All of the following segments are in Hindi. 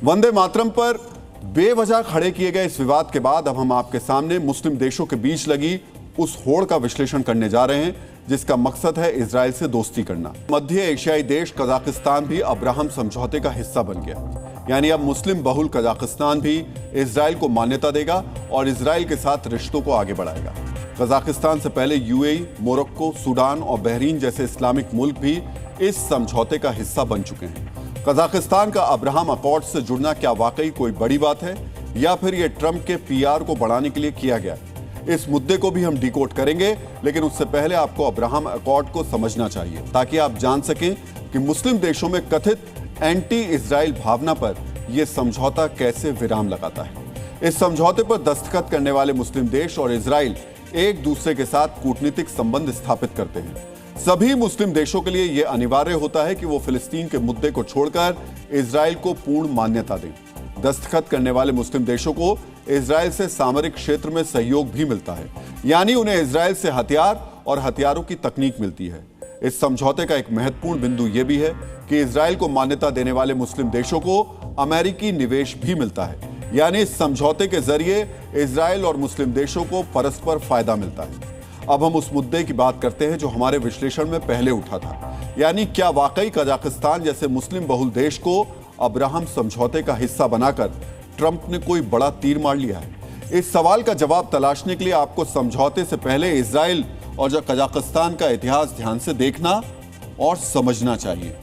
वंदे मातरम पर बेवजह खड़े किए गए इस विवाद के बाद अब हम आपके सामने मुस्लिम देशों के बीच लगी उस होड़ का विश्लेषण करने जा रहे हैं जिसका मकसद है इजराइल से दोस्ती करना। मध्य एशियाई देश कजाकिस्तान भी अब्राहम समझौते का हिस्सा बन गया, यानी अब मुस्लिम बहुल कजाकिस्तान भी इजराइल को मान्यता देगा और इजराइल के साथ रिश्तों को आगे बढ़ाएगा। कजाकिस्तान से पहले यूएई, मोरक्को, सूडान और बहरीन जैसे इस्लामिक मुल्क भी इस समझौते का हिस्सा बन चुके हैं। कजाकिस्तान का अब्राहम अकॉर्ड से जुड़ना क्या वाकई कोई बड़ी बात है या फिर यह ट्रंप के पीआर को बढ़ाने के लिए किया गया? इस मुद्दे को भी हम डिकोड करेंगे, लेकिन उससे पहले आपको अब्राहम अकॉर्ड को समझना चाहिए ताकि आप जान सकें कि मुस्लिम देशों में कथित एंटी इजराइल भावना पर यह समझौता कैसे विराम लगाता है। इस समझौते पर दस्तखत करने वाले मुस्लिम देश और इजराइल एक दूसरे के साथ कूटनीतिक संबंध स्थापित करते हैं। सभी मुस्लिम देशों के लिए यह अनिवार्य होता है कि वो फिलिस्तीन के मुद्दे को छोड़कर इजराइल को पूर्ण मान्यता दें। दस्तखत करने वाले मुस्लिम देशों को इजराइल से सामरिक क्षेत्र में सहयोग भी मिलता है, यानी उन्हें इजराइल से हथियार और हथियारों की तकनीक मिलती है। इस समझौते का एक महत्वपूर्ण बिंदु यह भी है कि इजराइल को मान्यता देने वाले मुस्लिम देशों को अमेरिकी निवेश भी मिलता है, यानी इस समझौते के जरिए इजराइल और मुस्लिम देशों को परस्पर फायदा मिलता है। अब हम उस मुद्दे की बात करते हैं जो हमारे विश्लेषण में पहले उठा था, यानी क्या वाकई कजाकिस्तान जैसे मुस्लिम बहुल देश को अब्राहम समझौते का हिस्सा बनाकर ट्रंप ने कोई बड़ा तीर मार लिया है? इस सवाल का जवाब तलाशने के लिए आपको समझौते से पहले इजराइल और कजाकिस्तान का इतिहास ध्यान से देखना और समझना चाहिए।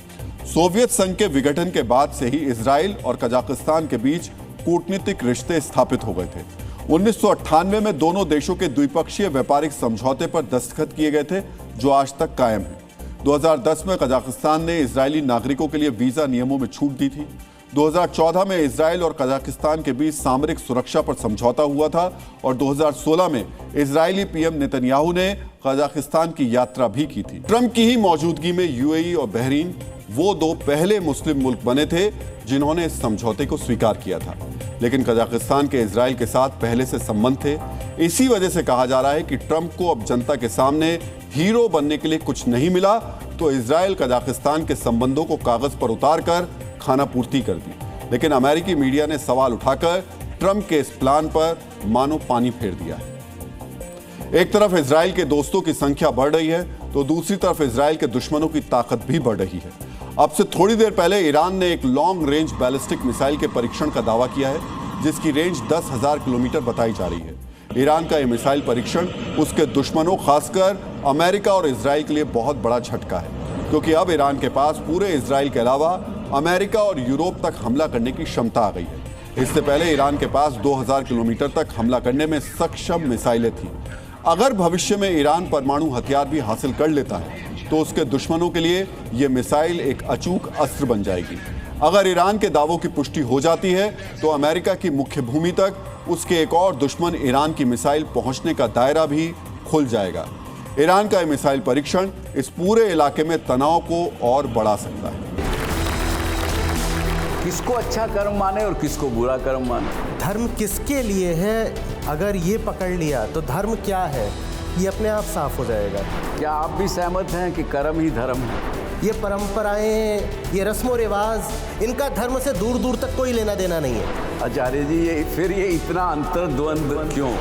सोवियत संघ के विघटन के बाद से ही इजराइल और कजाकिस्तान के बीच कूटनीतिक रिश्ते स्थापित हो गए थे। 1998 में दोनों देशों के द्विपक्षीय व्यापारिक समझौते पर दस्तखत किए गए थे जो आज तक कायम है। 2010 में कजाकिस्तान ने इजरायली नागरिकों के लिए वीजा नियमों में छूट दी थी। 2014 में इजराइल और कजाकिस्तान के बीच सामरिक सुरक्षा पर समझौता हुआ था और 2016 में इजरायली पीएम नेतन्याहू ने कजाकिस्तान की यात्रा भी की थी। ट्रंप की ही मौजूदगी में यूएई और बहरीन वो दो पहले मुस्लिम मुल्क बने थे जिन्होंने इस समझौते को स्वीकार किया था, लेकिन कजाकिस्तान के इजराइल के साथ पहले से संबंध थे। इसी वजह से कहा जा रहा है कि ट्रंप को अब जनता के सामने हीरो बनने के लिए कुछ नहीं मिला तो इजराइल कजाकिस्तान के संबंधों को कागज पर उतारकर खाना पूर्ति कर दी। लेकिन अमेरिकी मीडिया ने सवाल उठाकर ट्रंप के इस प्लान पर मानो पानी फेर दिया है। एक तरफ इजराइल के दोस्तों की संख्या बढ़ रही है तो दूसरी तरफ इजराइल के दुश्मनों की ताकत भी बढ़ रही है। अब से थोड़ी देर पहले ईरान ने एक लॉन्ग रेंज बैलिस्टिक मिसाइल के परीक्षण का दावा किया है जिसकी रेंज 10,000 किलोमीटर बताई जा रही है। ईरान का यह मिसाइल परीक्षण उसके दुश्मनों खासकर अमेरिका और इजराइल के लिए बहुत बड़ा झटका है, क्योंकि अब ईरान के पास पूरे इजराइल के अलावा अमेरिका और यूरोप तक हमला करने की क्षमता आ गई है। इससे पहले ईरान के पास 2000 किलोमीटर तक हमला करने में सक्षम मिसाइलें थीं। अगर भविष्य में ईरान परमाणु हथियार भी हासिल कर लेता है तो उसके दुश्मनों के लिए यह मिसाइल एक अचूक अस्त्र बन जाएगी। अगर ईरान के दावों की पुष्टि हो जाती है तो अमेरिका की मुख्य भूमि तक उसके एक और दुश्मन ईरान की मिसाइल पहुंचने का दायरा भी खुल जाएगा। ईरान का यह मिसाइल परीक्षण इस पूरे इलाके में तनाव को और बढ़ा सकता है। किसको अच्छा कर्म माने और किसको बुरा कर्म माने? धर्म किसके लिए है, अगर ये पकड़ लिया तो धर्म क्या है ये अपने आप साफ हो जाएगा। क्या आप भी सहमत हैं कि कर्म ही धर्म है? ये परंपराएं, ये रस्मों रिवाज, इनका धर्म से दूर दूर तक कोई लेना देना नहीं है। आचार्य जी, ये इतना अंतर्द्वंद क्यों?